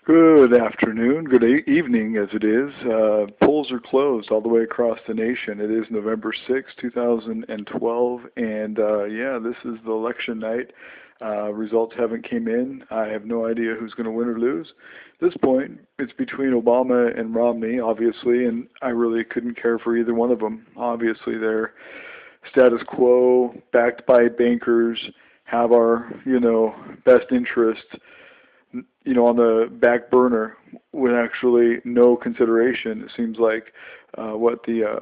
Good afternoon, good evening as it is. Polls are closed all the way across the nation. It is November 6, 2012, and yeah, this is the election night. Results haven't came in. I have no idea who's going to win or lose. At this point, it's between Obama and Romney, obviously, and I really couldn't care for either one of them. Obviously, they're status quo, backed by bankers, have our, best interests, on the back burner with actually no consideration. It seems like what the,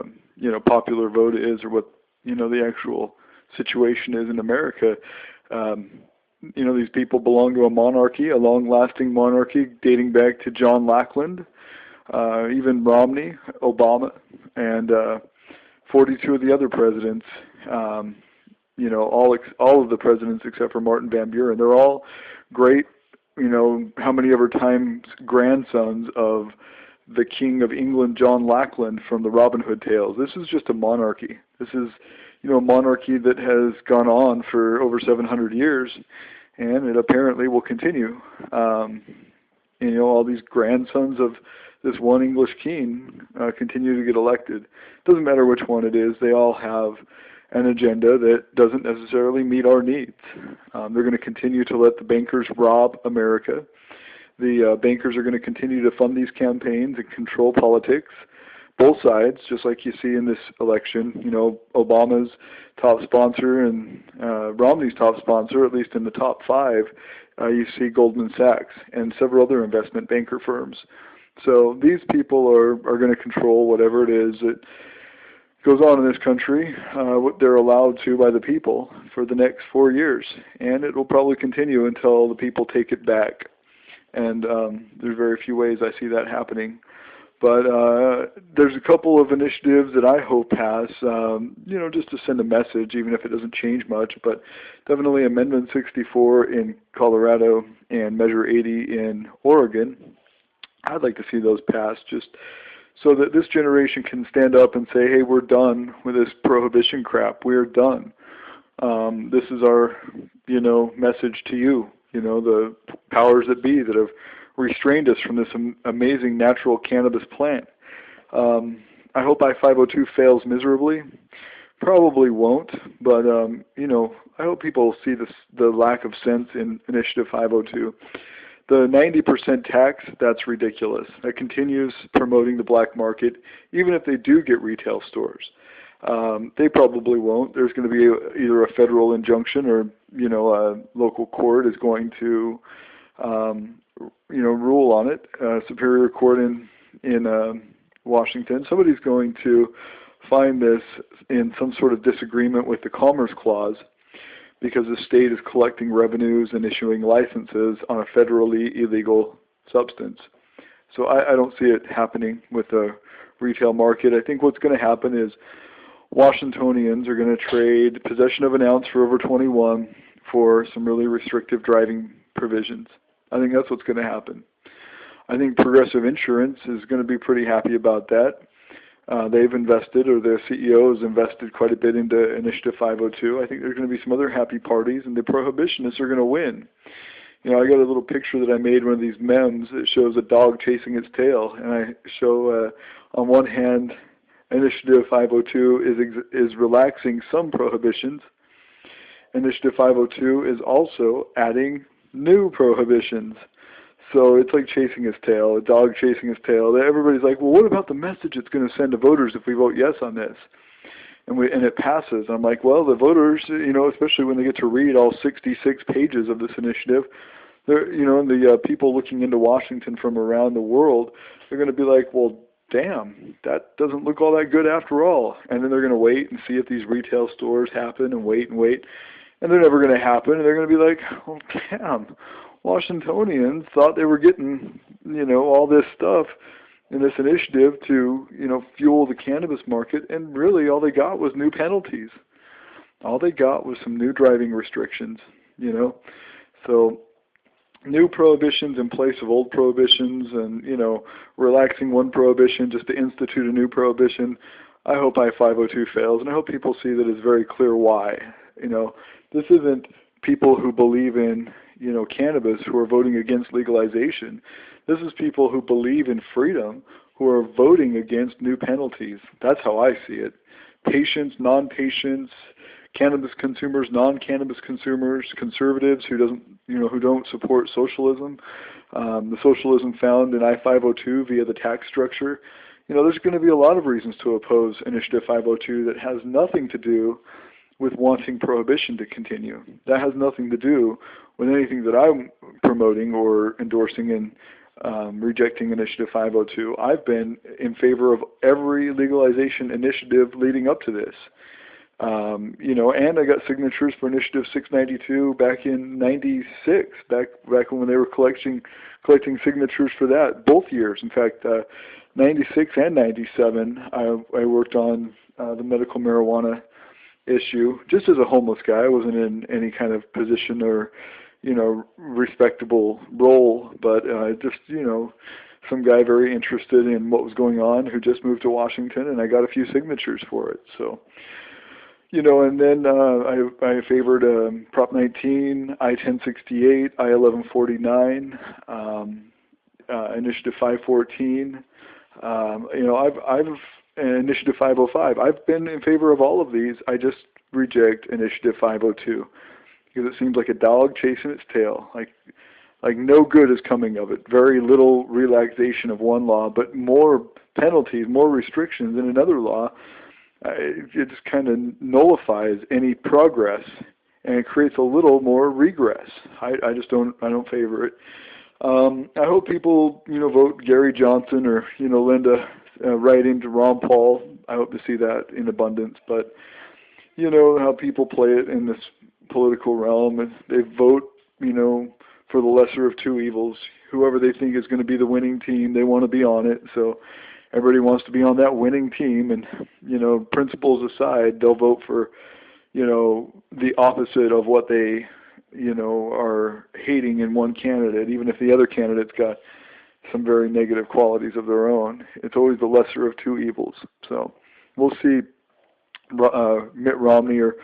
popular vote is, or what, the actual situation is in America. These people belong to a monarchy, a long-lasting monarchy dating back to John Lackland, even Romney, Obama, and 42 of the other presidents, all of the presidents except for Martin Van Buren. They're all great, how many ever times grandsons of the King of England, John Lackland, from the Robin Hood tales. This is just a monarchy. This is, a monarchy that has gone on for over 700 years, and it apparently will continue. All these grandsons of this one English king continue to get elected. Doesn't matter which one it is, they all have an agenda that doesn't necessarily meet our needs. They're going to continue to let the bankers rob America. The bankers are going to continue to fund these campaigns and control politics. Both sides, just like you see in this election, Obama's top sponsor and Romney's top sponsor, at least in the top five, you see Goldman Sachs and several other investment banker firms. So these people are going to control whatever it is that goes on in this country, what they're allowed to by the people for the next 4 years. And it will probably continue until the people take it back. And there's very few ways I see that happening. But there's a couple of initiatives that I hope pass, just to send a message, even if it doesn't change much. But definitely Amendment 64 in Colorado and Measure 80 in Oregon. I'd like to see those passed just so that this generation can stand up and say, hey, we're done with this prohibition crap. We're done. This is our, message to you, the powers that be that have restrained us from this amazing natural cannabis plant. I hope I-502 fails miserably. Probably won't, but, I hope people see the lack of sense in Initiative 502. The 90% tax, that's ridiculous. That continues promoting the black market, even if they do get retail stores. They probably won't. There's going to be either a federal injunction or, a local court is going to, rule on it. Superior Court in Washington. Somebody's going to find this in some sort of disagreement with the Commerce Clause, because the state is collecting revenues and issuing licenses on a federally illegal substance. So I don't see it happening with the retail market. I think what's going to happen is Washingtonians are going to trade possession of an ounce for over 21 for some really restrictive driving provisions. I think that's what's going to happen. I think Progressive Insurance is going to be pretty happy about that. They've invested, or their CEO has invested quite a bit into Initiative 502. I think there's going to be some other happy parties, and the prohibitionists are going to win. I got a little picture that I made, one of these memes that shows a dog chasing its tail, and I show on one hand Initiative 502 is relaxing some prohibitions. Initiative 502 is also adding new prohibitions. So it's like chasing his tail, a dog chasing his tail. Everybody's like, well, what about the message it's going to send to voters if we vote yes on this? And it passes. I'm like, well, the voters, especially when they get to read all 66 pages of this initiative, they're, and the people looking into Washington from around the world, they're going to be like, well, damn, that doesn't look all that good after all. And then they're going to wait and see if these retail stores happen and wait. And they're never going to happen. And they're going to be like, oh, damn. Washingtonians thought they were getting, all this stuff in this initiative to, fuel the cannabis market, and really all they got was new penalties. All they got was some new driving restrictions, So new prohibitions in place of old prohibitions and, relaxing one prohibition just to institute a new prohibition. I hope I-502 fails, and I hope people see that it's very clear why. This isn't people who believe in, cannabis who are voting against legalization. This is people who believe in freedom who are voting against new penalties. That's how I see it. Patients, non-patients, cannabis consumers, non-cannabis consumers, conservatives who don't support socialism, the socialism found in I-502 via the tax structure. There's going to be a lot of reasons to oppose Initiative 502 that has nothing to do with wanting prohibition to continue. That has nothing to do with anything that I'm promoting or endorsing in rejecting Initiative 502. I've been in favor of every legalization initiative leading up to this. And I got signatures for Initiative 692 back in '96, back when they were collecting signatures for that, both years. In fact, '96 and '97, I worked on the medical marijuana issue just as a homeless guy. I wasn't in any kind of position or respectable role, but just some guy very interested in what was going on who just moved to Washington, and I got a few signatures for it. So, and then I favored Prop 19, I-1068, I-1149, Initiative 514. I've Initiative 505. I've been in favor of all of these. I just reject Initiative 502 because it seems like a dog chasing its tail. Like no good is coming of it. Very little relaxation of one law, but more penalties, more restrictions in another law. It just kind of nullifies any progress, and it creates a little more regress. I don't favor it. I hope people, vote Gary Johnson or, Linda right into Ron Paul. I hope to see that in abundance. But, how people play it in this political realm, and they vote, for the lesser of two evils. Whoever they think is going to be the winning team, they want to be on it. So everybody wants to be on that winning team, and, principles aside, they'll vote for, the opposite of what they, are hating in one candidate, even if the other candidate's got some very negative qualities of their own. It's always the lesser of two evils. So we'll see Mitt Romney or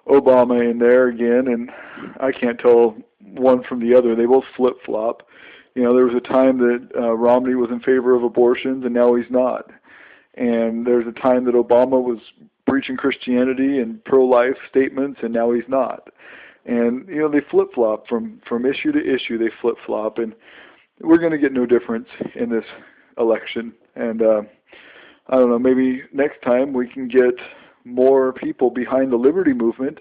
Obama in there again, and I can't tell one from the other. They both flip-flop. There was a time that Romney was in favor of abortions, and now he's not. And there's a time that Obama was preaching Christianity and pro-life statements, and now he's not. And, they flip-flop from issue to issue. They flip-flop, and we're going to get no difference in this election. And I don't know, maybe next time we can get more people behind the liberty movement.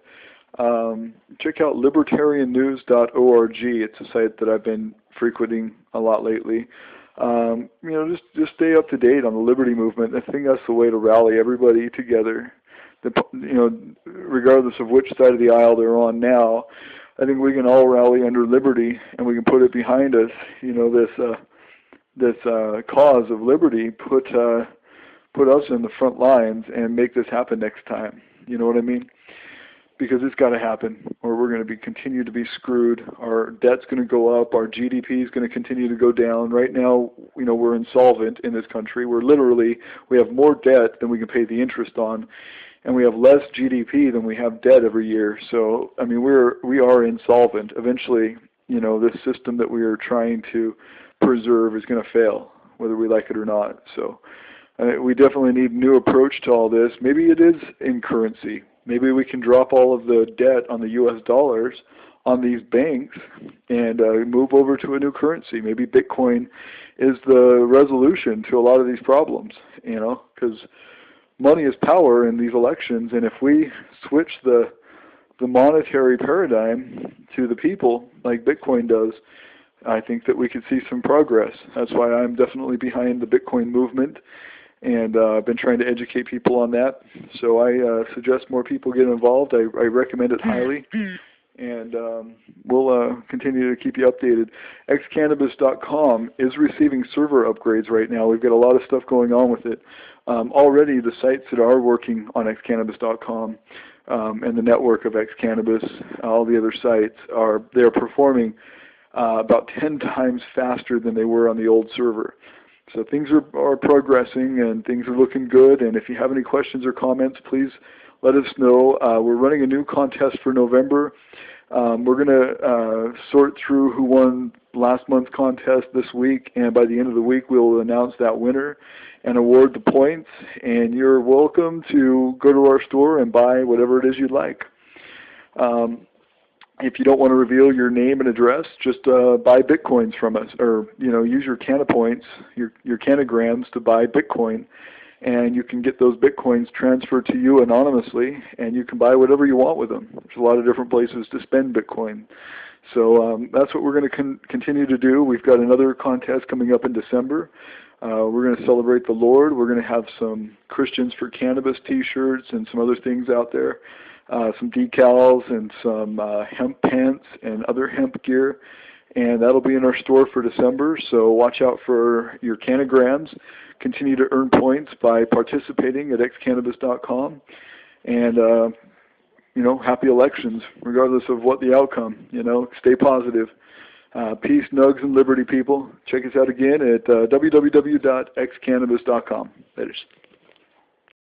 Check out libertariannews.org. It's a site that I've been frequenting a lot lately. Just stay up to date on the liberty movement. I think that's the way to rally everybody together. Regardless of which side of the aisle they're on now, I think we can all rally under liberty, and we can put it behind us. This cause of liberty. Put us in the front lines and make this happen next time. You know what I mean? Because it's got to happen, or we're going to continue to be screwed. Our debt's going to go up. Our GDP is going to continue to go down. Right now, we're insolvent in this country. We have more debt than we can pay the interest on, and we have less GDP than we have debt every year. So, we are insolvent. Eventually, this system that we are trying to preserve is going to fail, whether we like it or not. So, we definitely need a new approach to all this. Maybe it is in currency. Maybe we can drop all of the debt on the U.S. dollars on these banks and move over to a new currency. Maybe Bitcoin is the resolution to a lot of these problems, because money is power in these elections, and if we switch the monetary paradigm to the people like Bitcoin does, I think that we could see some progress. That's why I'm definitely behind the Bitcoin movement, and I've been trying to educate people on that. So I suggest more people get involved. I recommend it highly, and we'll continue to keep you updated. Xcannabis.com is receiving server upgrades right now. We've got a lot of stuff going on with it. Already the sites that are working on Xcannabis.com and the network of Xcannabis, all the other sites, they're performing about 10 times faster than they were on the old server. So things are progressing, and things are looking good. And if you have any questions or comments, please let us know. We're running a new contest for November. We're going to sort through who won last month's contest this week, and by the end of the week we'll announce that winner and award the points. And you're welcome to go to our store and buy whatever it is you'd like. If you don't want to reveal your name and address, just buy Bitcoins from us, or use your Canna points, your Cannograms to buy Bitcoin, and you can get those Bitcoins transferred to you anonymously, and you can buy whatever you want with them. There's a lot of different places to spend Bitcoin. So that's what we're going to continue to do. We've got another contest coming up in December. We're going to celebrate the Lord. We're going to have some Christians for Cannabis T-shirts and some other things out there. Some decals and some hemp pants and other hemp gear, and that'll be in our store for December. So watch out for your Cannograms. Continue to earn points by participating at xcannabis.com, and happy elections, regardless of what the outcome. Stay positive. Peace, nugs, and liberty, people. Check us out again at www.xcannabis.com. Later.